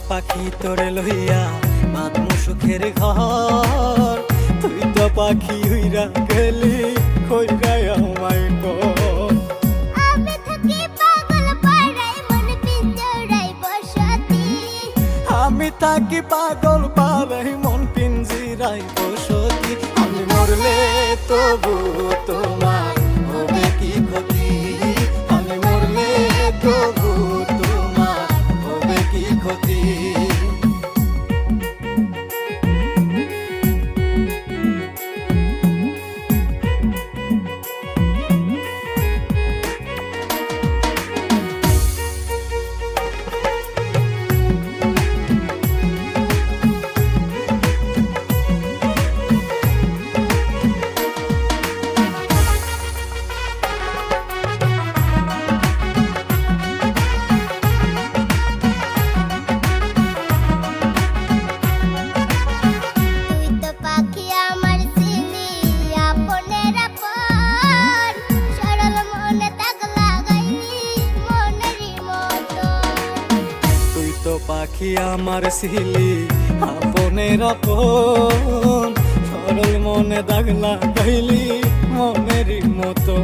পাখি তোরে লইয়া বাঁধমু সুখের ঘর, তুই তো পাখি হইরা গেলি কইরা আমায় কর। আমি থাকি পাগল পাড়ায় মন পিঞ্জরায় বসতি, আমি থাকি পাগল পাড়ায় মন পিঞ্জিরায় বসতি। আমি মরলে তবু তোমার হবে কি ক্ষতি, আমি মরলে তবু তোমার হবে কি ক্ষতি। তুই তো পাখি আমার ছিলি আপনের আপন, সরল মনে দাগ লাগাইলি মনেরই মতো। তুই তো পাখি আমার ছিলি আপনের আপন, সরল মনে দাগ লাগাইলি মনেরই মতো।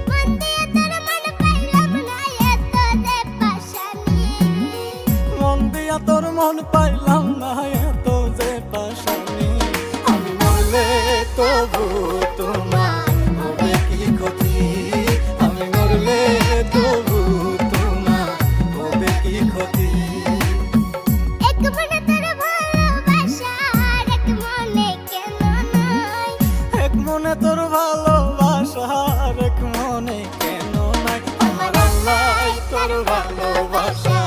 মন দিয়ে তোর মন পাইলাম না এত যে পাশানি, মন দিয়া তোর মন পাইলাম না এত যে পাশানি। আমি মরলে তবু তোমার হবে কি ক্ষতি, আমি মরলে তবু তোমার হবে কি ক্ষতি। এক মনে তোর ভালোবাসা আর এক মনে কেন নয়, এক মনে তোর ভালোবাসা আর এক মনে কেন নাই। আমার আল্লাহ তোর ভালোবাসা